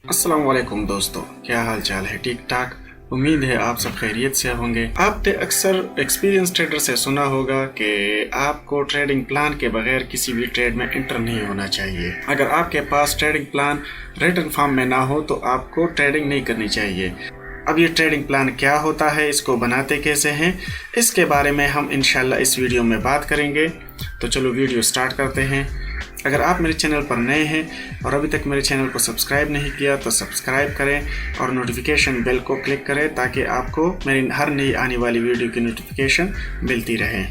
अस्सलाम वालेकुम दोस्तों, क्या हाल चाल है? ठीक ठाक। उम्मीद है आप सब खैरियत से होंगे। आपने अक्सर एक्सपीरियंस ट्रेडर से सुना होगा कि आपको ट्रेडिंग प्लान के बगैर किसी भी ट्रेड में एंटर नहीं होना चाहिए। अगर आपके पास ट्रेडिंग प्लान रिटन फॉर्म में ना हो तो आपको ट्रेडिंग नहीं करनी चाहिए। अब ये ट्रेडिंग प्लान क्या होता है, इसको बनाते कैसे हैं, इसके बारे में हम इंशाल्लाह इस वीडियो में बात करेंगे। तो चलो वीडियो स्टार्ट करते हैं। अगर आप मेरे चैनल पर नए हैं और अभी तक मेरे चैनल को सब्सक्राइब नहीं किया तो सब्सक्राइब करें और नोटिफिकेशन बेल को क्लिक करें ताकि आपको मेरी हर नई आने वाली वीडियो की नोटिफिकेशन मिलती रहे।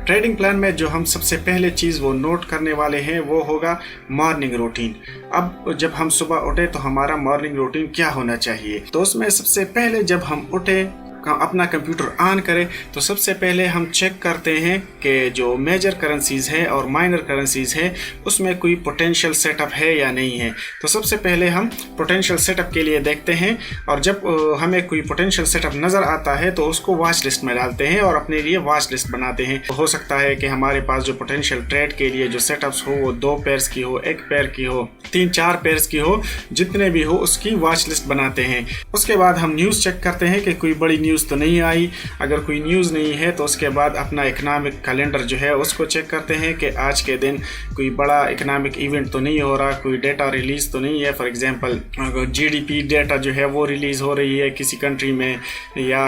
ट्रेडिंग प्लान में जो हम सबसे पहले चीज़ वो नोट करने वाले हैं वो होगा मॉर्निंग रूटीन। अब जब हम सुबह उठे तो हमारा मॉर्निंग रूटीन क्या होना चाहिए, तो उसमें सबसे पहले जब हम उठे अपना कंप्यूटर ऑन करें तो सबसे पहले हम चेक करते हैं कि जो मेजर करेंसीज है और माइनर करेंसीज है उसमें कोई पोटेंशियल सेटअप है या नहीं है। तो सबसे पहले हम पोटेंशियल सेटअप के लिए देखते हैं और जब हमें कोई पोटेंशियल सेटअप नज़र आता है तो उसको वॉच लिस्ट में डालते हैं और अपने लिए वॉच लिस्ट बनाते हैं। तो हो सकता है कि हमारे पास जो पोटेंशियल ट्रेड के लिए जो सेटअप्स हो वो 2 पेयर्स की हो, 1 पेयर की हो, 3-4 पेयर्स की हो, जितने भी हो उसकी वॉच लिस्ट बनाते हैं। उसके बाद हम न्यूज़ चेक करते हैं कि कोई बड़ी न्यूज़ तो नहीं आई। अगर कोई न्यूज़ नहीं है तो उसके बाद अपना इकनॉमिक कैलेंडर जो है उसको चेक करते हैं कि आज के दिन कोई बड़ा इकनॉमिक इवेंट तो नहीं हो रहा, कोई डेटा रिलीज़ तो नहीं है। फॉर एग्जांपल जीडीपी डेटा जो है वो रिलीज़ हो रही है किसी कंट्री में, या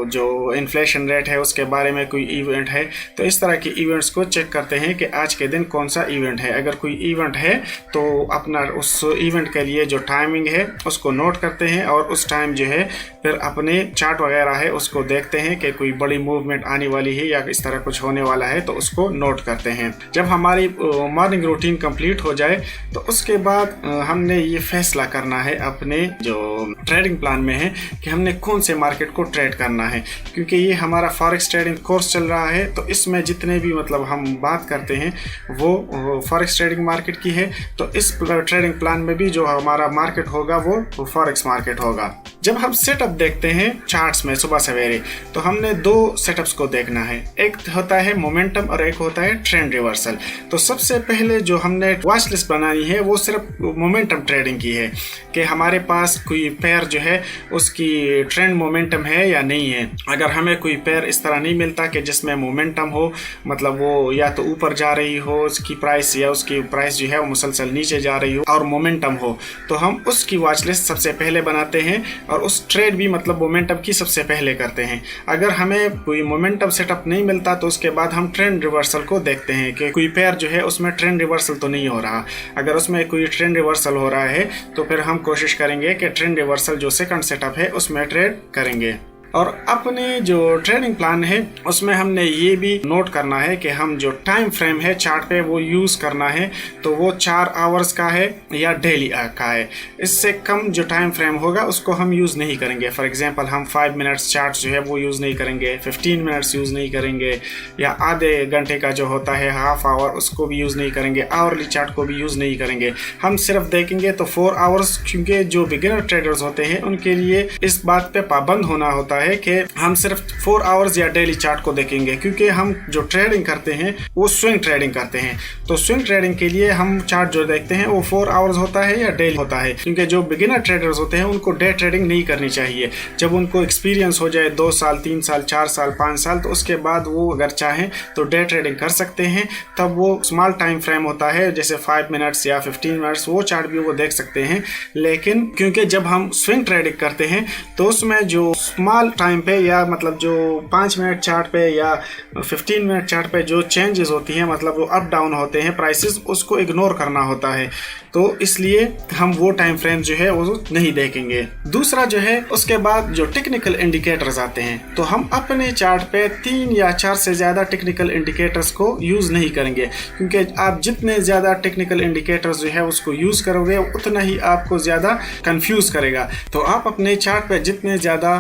जो इन्फ्लेशन रेट है उसके बारे में कोई इवेंट है। तो इस तरह के इवेंट्स को चेक करते हैं कि आज के दिन कौन सा इवेंट है। अगर कोई इवेंट है तो अपना उस इवेंट के लिए जो टाइमिंग है उसको नोट करते हैं और उस टाइम जो है फिर अपने चार्ट वगैरह है उसको देखते हैं कि कोई बड़ी मूवमेंट आने वाली है या इस तरह कुछ होने वाला है तो उसको नोट करते हैं। जब हमारी मॉर्निंग रूटीन कंप्लीट हो जाए तो उसके बाद हमने ये फैसला करना है अपने जो ट्रेडिंग प्लान में है कि हमने कौन से मार्केट को ट्रेड करना है। क्योंकि ये हमारा फॉरेक्स ट्रेडिंग कोर्स चल रहा है तो इसमें जितने भी हम बात करते हैं वो फॉरेक्स ट्रेडिंग मार्केट की है। तो इस ट्रेडिंग प्लान में भी जो हमारा मार्केट होगा वो फॉरेक्स मार्केट होगा। जब हम सेटअप देखते हैं चार्ट्स में सुबह सवेरे तो हमने 2 सेटअप्स को देखना है, एक होता है मोमेंटम और एक होता है ट्रेंड रिवर्सल। तो सबसे पहले जो हमने वॉच लिस्ट बनानी है वो सिर्फ मोमेंटम ट्रेडिंग की है कि हमारे पास कोई पेयर जो है उसकी ट्रेंड मोमेंटम है या नहीं है। अगर हमें कोई पेयर इस तरह नहीं मिलता कि जिसमें मोमेंटम हो, मतलब वो या तो ऊपर जा रही हो उसकी प्राइस या उसकी प्राइस जो है वो मुसलसल नीचे जा रही हो और मोमेंटम हो, तो हम उसकी वॉच लिस्ट सबसे पहले बनाते हैं और उस ट्रेड भी मोमेंटम की सबसे पहले करते हैं। अगर हमें कोई मोमेंटम सेटअप नहीं मिलता तो उसके बाद हम ट्रेंड रिवर्सल को देखते हैं कि कोई पेयर जो है उसमें ट्रेंड रिवर्सल तो नहीं हो रहा। अगर उसमें कोई ट्रेंड रिवर्सल हो रहा है तो फिर हम कोशिश करेंगे कि ट्रेंड रिवर्सल जो सेकंड सेटअप है उसमें ट्रेड करेंगे। और अपने जो ट्रेडिंग प्लान है उसमें हमने ये भी नोट करना है कि हम जो टाइम फ्रेम है चार्ट पे वो यूज़ करना है तो वो 4 आवर्स का है या डेली का है। इससे कम जो टाइम फ्रेम होगा उसको हम यूज़ नहीं करेंगे। फॉर एग्जांपल हम 5 मिनट्स चार्ट जो है वो यूज़ नहीं करेंगे, 15 मिनट्स यूज़ नहीं करेंगे, या आधे घंटे का जो होता है हाफ आवर उसको भी यूज़ नहीं करेंगे, आवरली चार्ट को भी यूज़ नहीं करेंगे। हम सिर्फ देखेंगे तो 4 आवर्स, क्योंकि जो बिगिनर ट्रेडर्स होते हैं उनके लिए इस बात पे पाबंद होना होता है कि हम सिर्फ 4 आवर्स या डेली चार्ट को देखेंगे, क्योंकि हम जो ट्रेडिंग करते हैं वो स्विंग ट्रेडिंग करते हैं। तो स्विंग ट्रेडिंग के लिए हम चार्ट जो देखते हैं वो 4 आवर्स होता है या डेली होता है, क्योंकि जो बिगिनर ट्रेडर्स होते हैं उनको डे ट्रेडिंग नहीं करनी चाहिए। जब उनको एक्सपीरियंस हो जाए 2 साल, 3 साल, 4 साल, 5 साल, तो उसके बाद वो अगर चाहें तो डे ट्रेडिंग कर सकते हैं। तब वो स्मॉल टाइम फ्रेम होता है जैसे 5 मिनट्स या 15 मिनट्स, वो चार्ट भी वो देख सकते हैं। लेकिन क्योंकि जब हम स्विंग ट्रेडिंग करते हैं तो उसमें जो स्मॉल टाइम पे या जो 5 मिनट चार्ट पे या 15 मिनट चार्ट पे जो चेंजेस होती हैं, वो अप डाउन होते हैं प्राइसेस, उसको इग्नोर करना होता है। तो इसलिए हम वो टाइम फ्रेम जो है वो नहीं देखेंगे। दूसरा जो है उसके बाद जो टेक्निकल इंडिकेटर्स आते हैं तो हम अपने चार्ट पे 3 या 4 से ज़्यादा टेक्निकल इंडिकेटर्स को यूज़ नहीं करेंगे, क्योंकि आप जितने ज़्यादा टेक्निकल इंडिकेटर्स जो है उसको यूज़ करोगे उतना ही आपको ज़्यादा कंफ्यूज करेगा। तो आप अपने चार्ट पे जितने ज़्यादा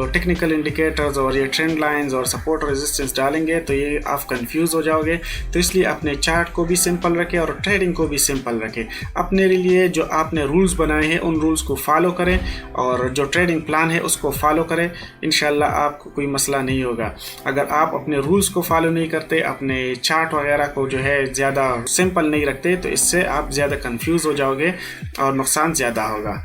टेक्निकल इंडिकेटर्स और ये ट्रेंड लाइंस और सपोर्ट रेजिस्टेंस डालेंगे तो ये आप कंफ्यूज हो जाओगे। तो इसलिए अपने चार्ट को भी सिंपल रखें और ट्रेडिंग को भी सिंपल रखें। अपने लिए जो आपने रूल्स बनाए हैं उन रूल्स को फॉलो करें और जो ट्रेडिंग प्लान है उसको फॉलो करें। इंशाल्लाह आपको कोई मसला नहीं होगा। अगर आप अपने रूल्स को फॉलो नहीं करते, अपने चार्ट वगैरह को जो है ज़्यादा सिंपल नहीं रखते, तो इससे आप ज़्यादा कंफ्यूज हो जाओगे और नुकसान ज़्यादा होगा।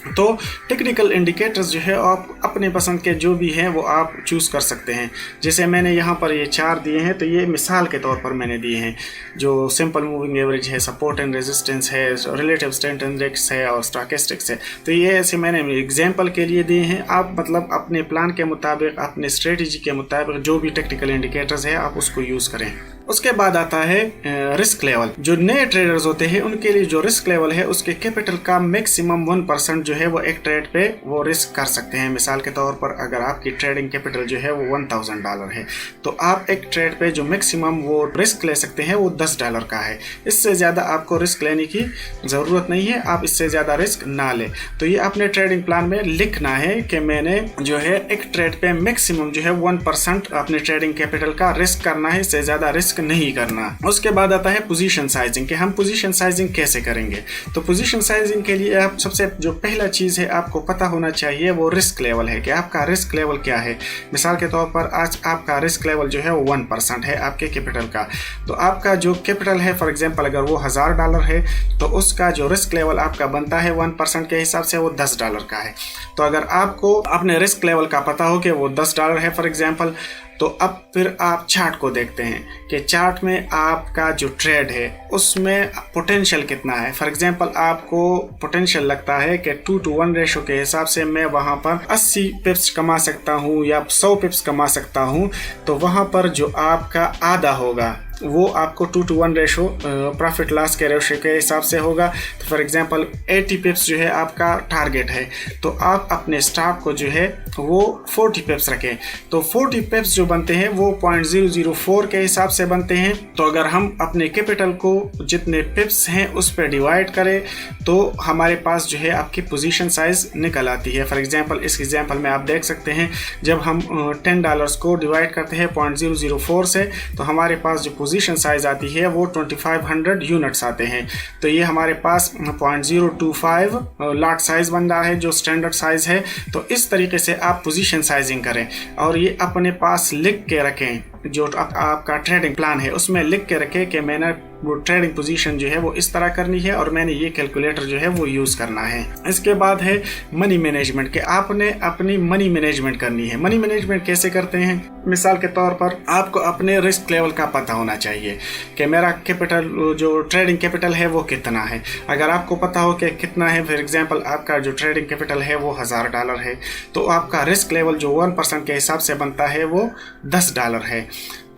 तो टेक्निकल इंडिकेटर्स जो है आप अपने पसंद के जो भी हैं वो आप चूज़ कर सकते हैं। जैसे मैंने यहाँ पर ये 4 दिए हैं, तो ये मिसाल के तौर पर मैंने दिए हैं। जो सिंपल मूविंग एवरेज है, सपोर्ट एंड रेजिस्टेंस है, रिलेटिव स्ट्रेंथ इंडेक्स है और स्टॉकेस्टिक्स है। तो ये ऐसे मैंने एग्जांपल के लिए दिए हैं। आप मतलब अपने प्लान के मुताबिक, अपने स्ट्रेटजी के मुताबिक जो भी टेक्निकल इंडिकेटर्स है आप उसको यूज़ करें। उसके बाद आता है रिस्क लेवल। जो नए ट्रेडर्स होते हैं उनके लिए जो रिस्क लेवल है उसके कैपिटल का मैक्सिमम 1% जो है वो एक ट्रेड पे वो रिस्क कर सकते हैं। मिसाल के तौर पर अगर आपकी ट्रेडिंग कैपिटल जो है वो $1000 है तो आप एक ट्रेड पे जो मैक्सिमम वो रिस्क ले सकते हैं वो $10 का है। इससे ज़्यादा आपको रिस्क लेने की ज़रूरत नहीं है, आप इससे ज़्यादा रिस्क ना ले। तो ये अपने ट्रेडिंग प्लान में लिखना है कि मैंने जो है एक ट्रेड पे मैक्सिमम जो है 1% अपने ट्रेडिंग कैपिटल का रिस्क करना है, इससे ज़्यादा रिस्क नहीं करना। उसके बाद आता है पोजीशन साइजिंग कि हम पोजीशन साइजिंग कैसे करेंगे। तो पोजीशन साइजिंग के लिए आप सबसे जो पहला चीज़ है आपको पता होना चाहिए वो रिस्क लेवल है कि आपका रिस्क लेवल क्या है। मिसाल के तौर पर आज आपका रिस्क लेवल जो है वो 1% है आपके कैपिटल का। तो आपका जो कैपिटल है फॉर एग्जांपल अगर वो $1000 है तो उसका जो रिस्क लेवल आपका बनता है 1% के हिसाब से वो $10 का है। तो अगर आपको अपने रिस्क लेवल का पता हो कि वो $10 है फॉर एग्जांपल, तो अब फिर आप चार्ट को देखते हैं कि चार्ट में आपका जो ट्रेड है उसमें पोटेंशियल कितना है। फॉर एग्जांपल आपको पोटेंशियल लगता है कि 2:1 रेशो के हिसाब से मैं वहां पर 80 पिप्स कमा सकता हूं या 100 पिप्स कमा सकता हूं, तो वहां पर जो आपका आधा होगा वो आपको 2:1 रेशो प्रॉफिट लॉस के रेशो के हिसाब से होगा। तो फॉर एग्जांपल 80 पिप्स जो है आपका टारगेट है, तो आप अपने स्टॉप को जो है वो 40 पिप्स रखें। तो 40 पिप्स जो बनते हैं वो 0.004 के हिसाब से बनते हैं। तो अगर हम अपने कैपिटल को जितने पिप्स हैं उस पर डिवाइड करें तो हमारे पास जो है आपकी पोजीशन साइज निकल आती है। फॉर एग्जांपल इस एग्जांपल में आप देख सकते हैं जब हम $10 को डिवाइड करते हैं 0.004 से तो हमारे पास जो पोजीशन साइज आती है वो 2500 यूनिट्स आते हैं। तो ये हमारे पास 0.025 लॉट साइज बन रहा है जो स्टैंडर्ड साइज है। तो इस तरीके से आप पोजीशन साइजिंग करें और ये अपने पास लिख के रखें। जो आपका ट्रेडिंग प्लान है उसमें लिख के रखें कि मैंने वो ट्रेडिंग पोजीशन जो है वो इस तरह करनी है और मैंने ये कैलकुलेटर जो है वो यूज़ करना है। इसके बाद है मनी मैनेजमेंट कि आपने अपनी मनी मैनेजमेंट करनी है। मनी मैनेजमेंट कैसे करते हैं? मिसाल के तौर पर आपको अपने रिस्क लेवल का पता होना चाहिए कि मेरा कैपिटल जो ट्रेडिंग कैपिटल है वो कितना है। अगर आपको पता हो कि कितना है, फॉर एग्जांपल आपका जो ट्रेडिंग कैपिटल है वो $1000 है तो आपका रिस्क लेवल जो 1% के हिसाब से बनता है वो $10 है।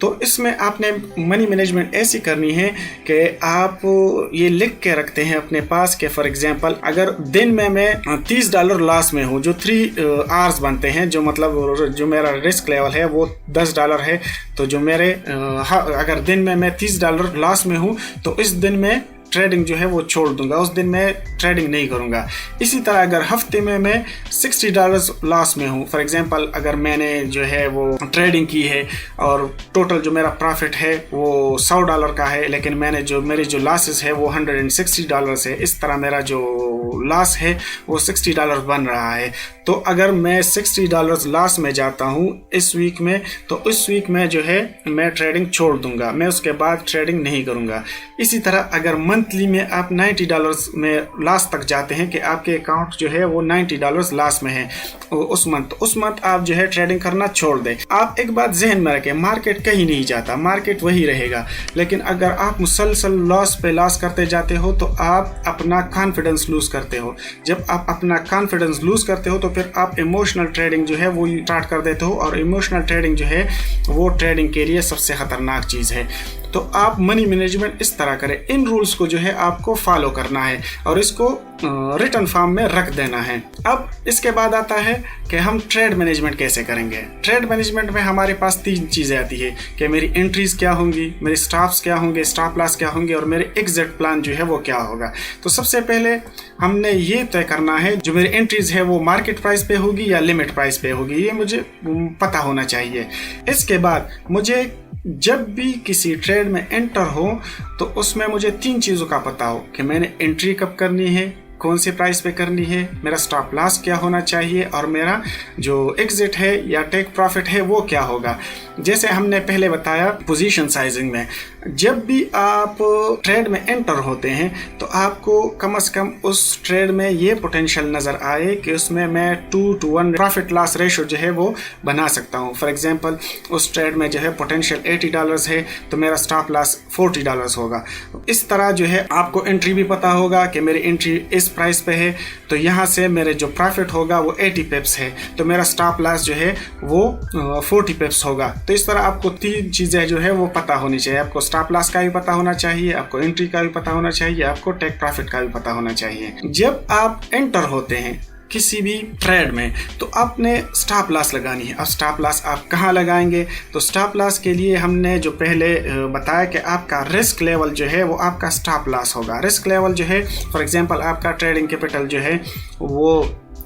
तो इसमें आपने मनी मैनेजमेंट ऐसी करनी है कि आप ये लिख के रखते हैं अपने पास कि फॉर एग्जांपल अगर दिन में मैं $30 लॉस में हूँ, जो 3 आवर्स बनते हैं, जो मतलब जो मेरा रिस्क लेवल है वो $10 है, तो जो मेरे अगर दिन में मैं $30 लॉस में हूँ तो इस दिन में ट्रेडिंग जो है वो छोड़ दूंगा, उस दिन मैं ट्रेडिंग नहीं करूंगा। इसी तरह अगर हफ्ते में मैं $60 लॉस में हूँ, फॉर एग्जांपल अगर मैंने जो है वो ट्रेडिंग की है और टोटल जो मेरा प्रॉफिट है वो $100 का है, लेकिन मैंने जो मेरी जो लॉसेस है वो $160 है, इस तरह मेरा जो लॉस है वो $60 बन रहा है। तो अगर मैं $60 लॉस में जाता हूँ इस वीक में, तो इस वीक में जो है मैं ट्रेडिंग छोड़ दूंगा, मैं उसके बाद ट्रेडिंग नहीं करूंगा। इसी तरह अगर मंथली में आप $90 में लॉस तक जाते हैं कि आपके अकाउंट जो है वो $90 लॉस में है उस मंथ आप जो है ट्रेडिंग करना छोड़ दें। आप एक बात जहन में रखें, मार्केट कहीं नहीं जाता, मार्केट वही रहेगा। लेकिन अगर आप मुसलसल लॉस पे लॉस करते जाते हो तो आप अपना कॉन्फिडेंस लूज करते हो। जब आप अपना कॉन्फिडेंस लूज करते हो तो फिर आप इमोशनल ट्रेडिंग जो है वो स्टार्ट कर देते हो, और इमोशनल ट्रेडिंग जो है वो ट्रेडिंग के लिए सबसे खतरनाक चीज़ है। तो आप मनी मैनेजमेंट इस तरह करें। इन रूल्स को जो है आपको फॉलो करना है और इसको रिटर्न फॉर्म में रख देना है। अब इसके बाद आता है कि हम ट्रेड मैनेजमेंट कैसे करेंगे। ट्रेड मैनेजमेंट में हमारे पास 3 चीज़ें आती है कि मेरी एंट्रीज क्या होंगी, मेरे स्टॉप्स क्या होंगे, स्टॉप लॉस क्या होंगे और मेरे एग्जिट प्लान जो है वो क्या होगा। तो सबसे पहले हमने ये तय करना है जो मेरी एंट्रीज है वो मार्केट प्राइस पे होगी या लिमिट प्राइस पे होगी, ये मुझे पता होना चाहिए। इसके बाद मुझे जब भी किसी ट्रेड में एंटर हो तो उसमें मुझे 3 चीज़ों का पता हो कि मैंने एंट्री कब करनी है, कौन से प्राइस पे करनी है, मेरा स्टॉप लॉस क्या होना चाहिए और मेरा जो एग्जिट है या टेक प्रॉफिट है वो क्या होगा। जैसे हमने पहले बताया पोजीशन साइजिंग में, जब भी आप ट्रेड में एंटर होते हैं तो आपको कम से कम उस ट्रेड में ये पोटेंशियल नज़र आए कि उसमें मैं 2 to 1 प्रॉफिट लॉस रेशो जो है वो बना सकता हूँ। फॉर एग्जांपल उस ट्रेड में जो है पोटेंशियल $80 है तो मेरा स्टॉप लॉस $40 होगा। इस तरह जो है आपको एंट्री भी पता होगा कि मेरी एंट्री इस प्राइस पे है तो यहाँ से मेरे जो प्रॉफिट होगा वो 80 पिप्स है तो मेरा स्टॉप लॉस जो है वो 40 पिप्स होगा। तो इस तरह आपको 3 चीज़ें जो है वो पता होनी चाहिए। आपको स्टॉप लॉस का भी पता होना चाहिए, आपको एंट्री का भी पता होना चाहिए, आपको टेक प्रॉफिट का भी पता होना चाहिए। जब आप एंटर होते हैं किसी भी ट्रेड में तो आपने स्टॉप लॉस लगानी है। अब स्टॉप लॉस आप कहाँ लगाएंगे, तो स्टॉप लॉस के लिए हमने जो पहले बताया कि आपका रिस्क लेवल जो है वो आपका स्टॉप लॉस होगा। रिस्क लेवल जो है फॉर एग्जांपल आपका ट्रेडिंग कैपिटल जो है वो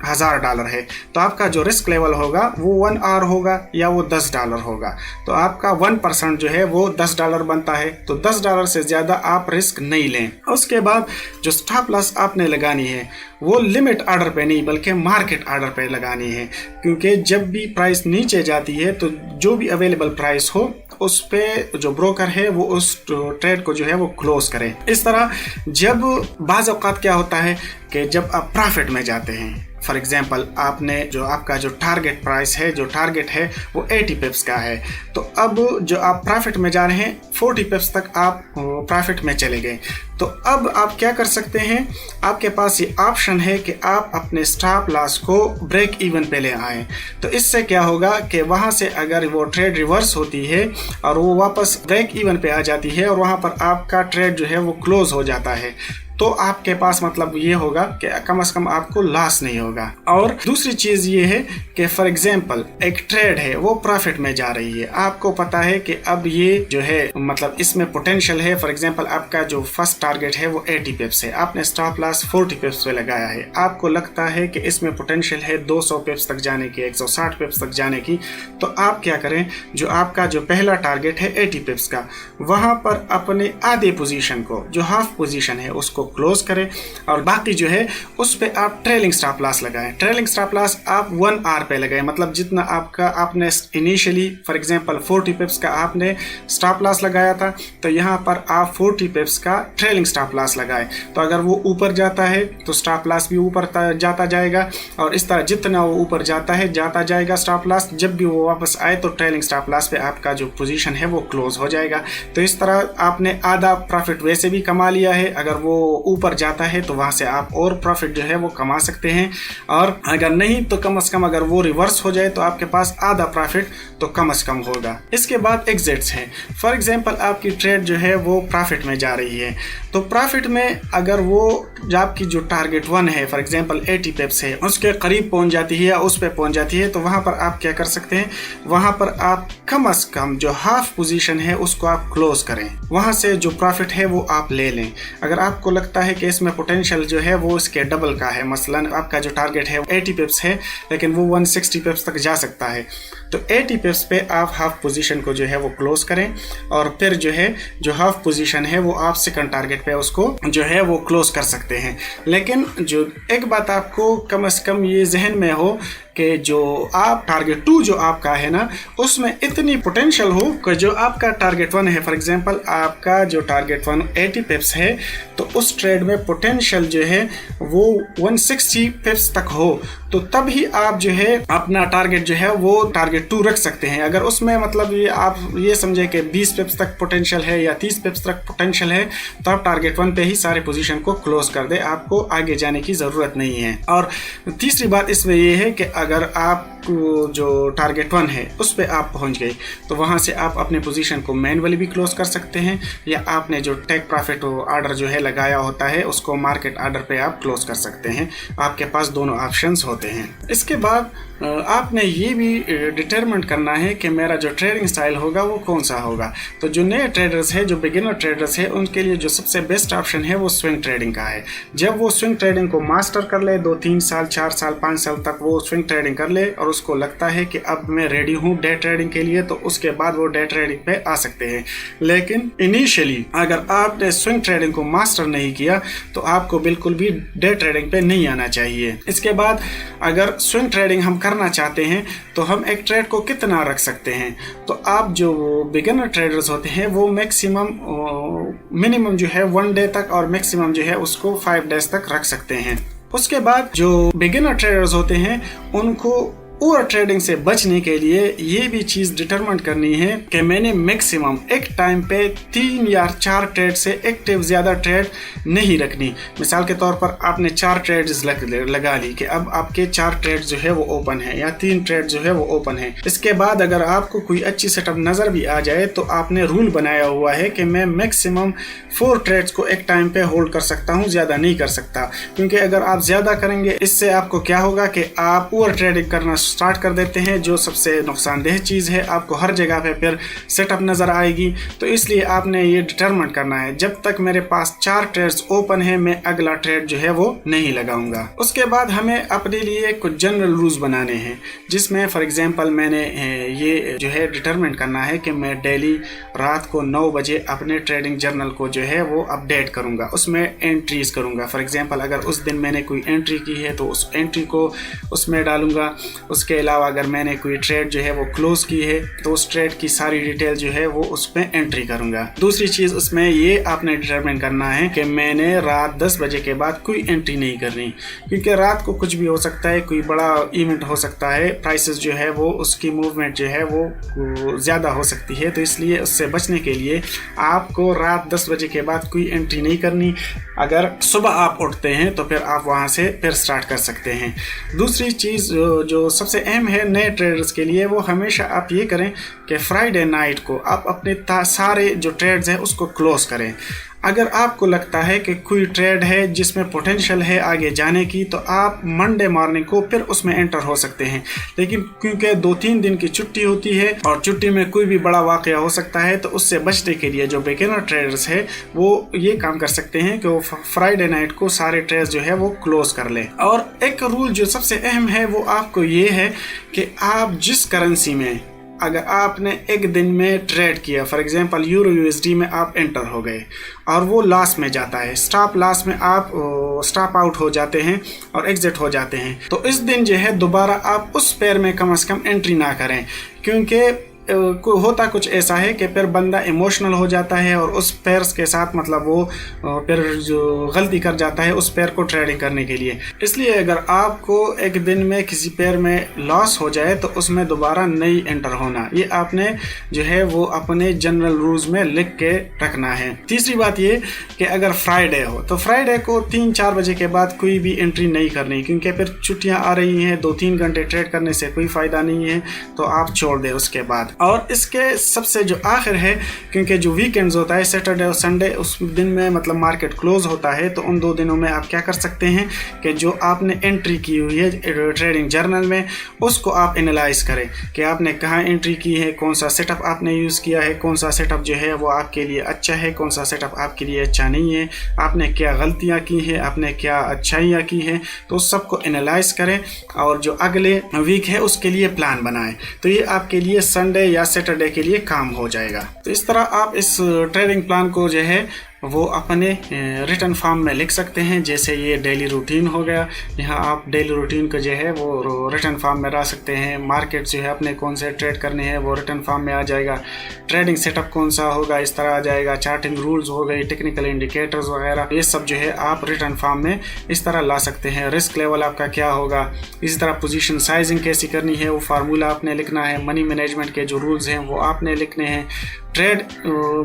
$1000 है तो आपका जो रिस्क लेवल होगा वो 1 आवर होगा या वो $10 होगा। तो आपका 1% जो है वो $10 बनता है तो $10 से ज़्यादा आप रिस्क नहीं लें। उसके बाद जो स्टॉप लॉस आपने लगानी है वो लिमिट ऑर्डर पे नहीं बल्कि मार्केट ऑर्डर पे लगानी है, क्योंकि जब भी प्राइस नीचे जाती है तो जो भी अवेलेबल प्राइस हो उस पे जो ब्रोकर है वो उस ट्रेड को जो है वो क्लोज करे। इस तरह जब बाज़ औक़ात क्या होता है कि जब आप प्रॉफिट में जाते हैं, फॉर एग्जांपल आपने जो आपका जो टारगेट प्राइस है, जो टारगेट है वो 80 पिप्स का है तो अब जो आप प्रॉफिट में जा रहे हैं 40 पिप्स तक आप प्रॉफिट में चले गए। तो अब आप क्या कर सकते हैं, आपके पास ये ऑप्शन है कि आप अपने स्टॉप लॉस को ब्रेक इवन पे ले आएँ। तो इससे क्या होगा कि वहाँ से अगर वो ट्रेड रिवर्स होती है और वो वापस ब्रेक इवन पे आ जाती है और वहाँ पर आपका ट्रेड जो है वो क्लोज हो जाता है तो आपके पास मतलब ये होगा कि कम से कम आपको लॉस नहीं होगा। और दूसरी चीज़ ये है कि फॉर एग्जांपल एक ट्रेड है वो प्रॉफिट में जा रही है, आपको पता है कि अब ये जो है मतलब इसमें पोटेंशियल है। फॉर एग्जांपल आपका जो फर्स्ट टारगेट है वो 80 पिप्स है, आपने स्टॉप लॉस 40 पिप्स पे लगाया है, आपको लगता है कि इसमें पोटेंशियल है 200 पिप्स तक जाने की, 160 पिप्स तक जाने की। तो आप क्या करें, जो आपका जो पहला टारगेट है 80 पिप्स का, वहाँ पर अपने आधे पोजीशन को जो हाफ पोजीशन है उसको क्लोज करें और बाकी जो है उस पे आप ट्रेलिंग स्टॉप लॉस लगाएं। ट्रेलिंग स्टॉप लॉस आप 1 आवर पे लगाएं, मतलब जितना आपने इनिशियली फॉर एग्जांपल 40 पिप्स का आपने स्टॉप लॉस लगाया था तो यहाँ पर आप 40 पिप्स का ट्रेलिंग स्टॉप लॉस लगाएं। तो अगर वो ऊपर जाता है तो स्टॉप लॉस भी ऊपर जाता जाएगा और इस तरह जितना वो ऊपर जाता है जाता जाएगा स्टॉप लॉस, जब भी वो वापस आए तो ट्रेलिंग स्टॉप लॉस पे आपका जो पोजीशन है वो क्लोज हो जाएगा। तो इस तरह आपने आधा प्रॉफिट वैसे भी कमा लिया है, अगर वो ऊपर जाता है तो वहां से आप और प्रॉफिट जो है वो कमा सकते हैं, और अगर नहीं तो कम से कम अगर वो रिवर्स हो जाए तो आपके पास आधा प्रॉफिट तो कम से कम होगा। इसके बाद एग्जिट्स हैं। फॉर एग्जांपल आपकी ट्रेड जो है वो प्रॉफिट में जा रही है तो प्रॉफिट में अगर वो आपकी जो टारगेट 1 है फॉर एग्जांपल 80 पिप्स है उसके करीब पहुंच जाती है या उस पे पहुंच जाती है तो वहां पर आप क्या कर सकते हैं, वहां पर आप कम से कम जो हाफ पोजीशन है उसको आप क्लोज करें, वहां से जो प्रॉफिट है वो आप ले लें। अगर आपको लगता है कि इसमें पोटेंशियल जो है वो इसके डबल का है, मसलन आपका जो टारगेट है 80 पिप्स है लेकिन वो 160 पिप्स तक जा सकता है तो 80 पिप्स पे आप हाफ पोजीशन को जो है वो क्लोज करें और फिर जो है जो हाफ पोजीशन है वो आप सेकंड टारगेट पे उसको जो है वो क्लोज कर सकते हैं। लेकिन जो एक बात आपको कम से कम ये जहन में हो कि जो आप टारगेट 2 जो आपका है ना उसमें इतनी पोटेंशियल हो कि जो आपका टारगेट 1 है, फॉर एग्जांपल आपका जो टारगेट 1 80 पिप्स है तो उस ट्रेड में पोटेंशियल जो है वो 160 पिप्स तक हो तो तब ही आप जो है अपना टारगेट जो है वो टारगेट 2 रख सकते हैं। अगर उसमें मतलब ये आप ये समझे कि 20 पिप्स तक पोटेंशियल है या 30 पिप्स तक पोटेंशियल है तो आप टारगेट 1 पे ही सारे पोजीशन को क्लोज कर दे, आपको आगे जाने की ज़रूरत नहीं है। और तीसरी बात इसमें ये है कि अगर आप जो टारगेट 1 है उस पे आप पहुंच गए, तो वहां से आप अपने पोजीशन को मैनुअली भी क्लोज कर सकते हैं, या आपने जो टेक प्रॉफिट ऑर्डर जो है लगाया होता है उसको मार्केट ऑर्डर पे आप क्लोज कर सकते हैं। आपके पास दोनों ऑप्शंस होते हैं। इसके बाद आपने ये भी डिटरमिन करना है कि मेरा जो ट्रेडिंग स्टाइल होगा वो कौन सा होगा। तो जो नए ट्रेडर्स है, जो बिगिनर ट्रेडर्स है, उनके लिए जो सबसे बेस्ट ऑप्शन है वो स्विंग ट्रेडिंग का है। जब वो स्विंग ट्रेडिंग को मास्टर कर ले, 2-3 साल 4 साल 5 साल तक वो स्विंग ट्रेडिंग कर ले और उसको लगता है कि अब मैं रेडी हूँ डे ट्रेडिंग के लिए, तो उसके बाद वो डे ट्रेडिंग पे आ सकते हैं। लेकिन इनिशियली अगर आपने स्विंग ट्रेडिंग को मास्टर नहीं किया तो आपको बिल्कुल भी डे ट्रेडिंग पे नहीं आना चाहिए। इसके बाद अगर स्विंग ट्रेडिंग हम करना चाहते हैं तो हम एक ट्रेड को कितना रख सकते हैं। तो आप जो बिगिनर ट्रेडर्स होते हैं वो मिनिमम जो है 1 डे तक और मैक्सिमम जो है उसको 5 डेज तक रख सकते हैं। उसके बाद जो बिगिनर ट्रेडर्स होते हैं उनको ओवर ट्रेडिंग से बचने के लिए ये भी चीज डिटरमिन करनी है कि मैंने मैक्सिमम एक टाइम पे 3 या 4 ट्रेड से एक्टिव ज्यादा ट्रेड नहीं रखनी। मिसाल के तौर पर आपने 4 ट्रेड्स लगा ली कि अब आपके 4 ट्रेड जो है वो ओपन है या 3 ट्रेड जो है वो ओपन है। इसके बाद अगर आपको कोई अच्छी सेटअप नजर भी आ जाए तो आपने रूल बनाया हुआ है कि मैं मैक्सिमम 4 ट्रेड्स को एक टाइम पे होल्ड कर सकता हूँ, ज्यादा नहीं कर सकता। क्योंकि अगर आप ज्यादा करेंगे इससे आपको क्या होगा कि आप ओवर ट्रेडिंग करना स्टार्ट कर देते हैं, जो सबसे नुकसानदेह चीज़ है। आपको हर जगह पे फिर सेटअप नज़र आएगी। तो इसलिए आपने ये डिटरमिन करना है जब तक मेरे पास 4 ट्रेड्स ओपन है मैं अगला ट्रेड जो है वो नहीं लगाऊंगा। उसके बाद हमें अपने लिए कुछ जनरल रूल्स बनाने हैं, जिसमें फॉर एग्जांपल मैंने ये जो है डिटरमिन करना है कि मैं डेली रात को 9 बजे अपने ट्रेडिंग जर्नल को जो है वो अपडेट करूंगा, उसमें एंट्रीज करूंगा। फॉर एग्जांपल अगर उस दिन मैंने कोई एंट्री की है तो उस एंट्री को उसमें डालूंगा। उसके अलावा अगर मैंने कोई ट्रेड जो है वो क्लोज की है तो उस ट्रेड की सारी डिटेल जो है वो उसमें एंट्री करूंगा। दूसरी चीज उसमें ये आपने डिटरमिन करना है कि मैंने रात 10 बजे के बाद कोई एंट्री नहीं करनी, क्योंकि रात को कुछ भी हो सकता है, कोई बड़ा इवेंट हो सकता है, प्राइसेस जो है वो उसकी मूवमेंट जो है वो ज्यादा हो सकती है। तो इसलिए उससे बचने के लिए आपको रात 10 बजे के बाद कोई एंट्री नहीं करनी। अगर सुबह आप उठते हैं तो फिर आप वहां से फिर स्टार्ट कर सकते हैं। दूसरी चीज जो सबसे अहम है नए ट्रेडर्स के लिए, वो हमेशा आप ये करें कि फ्राइडे नाइट को आप अपने सारे जो ट्रेड्स हैं उसको क्लोज करें। अगर आपको लगता है कि कोई ट्रेड है जिसमें पोटेंशियल है आगे जाने की, तो आप मंडे मॉर्निंग को फिर उसमें एंटर हो सकते हैं। लेकिन क्योंकि 2-3 दिन की छुट्टी होती है और छुट्टी में कोई भी बड़ा वाकया हो सकता है, तो उससे बचने के लिए जो बिगिनर ट्रेडर्स है वो ये काम कर सकते हैं कि वो फ्राइडे नाइट को सारे ट्रेड्स जो है वो क्लोज कर ले। और एक रूल जो सबसे अहम है वो आपको ये है कि आप जिस करेंसी में अगर आपने एक दिन में ट्रेड किया, फॉर एग्जांपल यूरो यूएसडी में आप एंटर हो गए और वो लॉस में जाता है, स्टॉप लॉस में आप स्टॉप आउट हो जाते हैं और एग्जिट हो जाते हैं, तो इस दिन जो है दोबारा आप उस पेयर में कम से कम एंट्री ना करें। क्योंकि होता कुछ ऐसा है कि फिर बंदा इमोशनल हो जाता है और उस पेयर्स के साथ मतलब वो फिर जो गलती कर जाता है उस पेयर को ट्रेडिंग करने के लिए। इसलिए अगर आपको एक दिन में किसी पेयर में लॉस हो जाए तो उसमें दोबारा नहीं एंटर होना, ये आपने जो है वो अपने जनरल रूल्स में लिख के रखना है। तीसरी बात ये कि अगर फ्राइडे हो तो फ्राइडे को 3-4 बजे के बाद कोई भी एंट्री नहीं करनी, क्योंकि फिर छुट्टियां आ रही हैं, 2-3 घंटे ट्रेड करने से कोई फ़ायदा नहीं है, तो आप छोड़ दें उसके बाद। और इसके सबसे जो आखिर है, क्योंकि जो वीकेंड्स होता है सैटरडे और संडे, उस दिन में मतलब मार्केट क्लोज होता है, तो उन 2 दिनों में आप क्या कर सकते हैं कि जो आपने एंट्री की हुई है ट्रेडिंग जर्नल में उसको आप एनालाइज करें कि आपने कहाँ एंट्री की है, कौन सा सेटअप आपने यूज़ किया है, कौन सा सेटअप जो है वो आपके लिए अच्छा है, कौन सा सेटअप आपके लिए अच्छा नहीं है, आपने क्या गलतियाँ की हैं, आपने क्या अच्छाइयाँ की हैं, तो उस सबको एनालाइज करें और जो अगले वीक है उसके लिए प्लान बनाएं। तो ये आपके लिए संडे या सैटरडे के लिए काम हो जाएगा। तो इस तरह आप इस ट्रेडिंग प्लान को जो है वो अपने रिटर्न फॉर्म में लिख सकते हैं। जैसे ये डेली रूटीन हो गया, यहाँ आप डेली रूटीन को जो है वो रिटर्न फॉर्म में ला सकते हैं। मार्केट जो है अपने कौन से ट्रेड करने हैं वो रिटर्न फॉर्म में आ जाएगा। ट्रेडिंग सेटअप कौन सा होगा इस तरह आ जाएगा। चार्टिंग रूल्स हो गए, टेक्निकल इंडिकेटर्स वगैरह, ये सब जो है आप रिटर्न फॉर्म में इस तरह ला सकते हैं। रिस्क लेवल आपका क्या होगा, इसी तरह पोजीशन साइजिंग कैसी करनी है वो फार्मूला आपने लिखना है। मनी मैनेजमेंट के जो रूल्स हैं वो आपने लिखने हैं। ट्रेड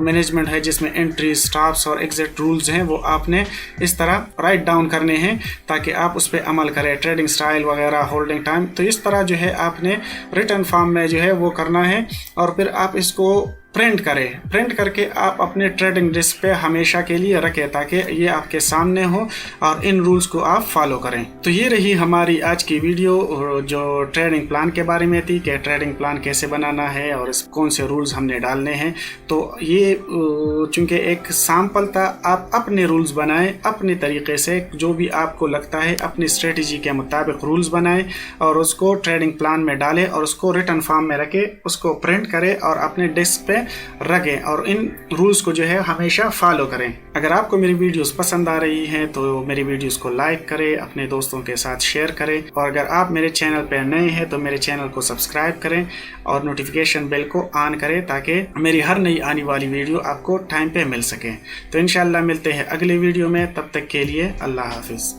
मैनेजमेंट है जिसमें एंट्री, स्टॉप्स और एग्जिट रूल्स हैं, वो आपने इस तरह राइट डाउन करने हैं ताकि आप उस पर अमल करें। ट्रेडिंग स्टाइल वगैरह, होल्डिंग टाइम, तो इस तरह जो है आपने रिटर्न फॉर्म में जो है वो करना है और फिर आप इसको प्रिंट करें। प्रिंट करके आप अपने ट्रेडिंग डेस्क पे हमेशा के लिए रखें ताकि ये आपके सामने हो और इन रूल्स को आप फॉलो करें। तो ये रही हमारी आज की वीडियो जो ट्रेडिंग प्लान के बारे में थी कि ट्रेडिंग प्लान कैसे बनाना है और कौन से रूल्स हमने डालने हैं। तो ये चूँकि एक सैंपल था, आप अपने रूल्स बनाएं अपने तरीके से, जो भी आपको लगता है अपनी स्ट्रेटजी के मुताबिक रूल्स बनाएं और उसको ट्रेडिंग प्लान में डालें और उसको रिटर्न फॉर्म में रखें, उसको प्रिंट करें और अपने डेस्क पे रखें और इन रूल्स को जो है हमेशा फॉलो करें। अगर आपको मेरी वीडियोस पसंद आ रही हैं तो मेरी वीडियोस को लाइक करें, अपने दोस्तों के साथ शेयर करें और अगर आप मेरे चैनल पर नए हैं तो मेरे चैनल को सब्सक्राइब करें और नोटिफिकेशन बेल को ऑन करें ताकि मेरी हर नई आने वाली वीडियो आपको टाइम पे मिल सके। तो इंशाल्लाह मिलते हैं अगले वीडियो में, तब तक के लिए अल्लाह हाफिज़।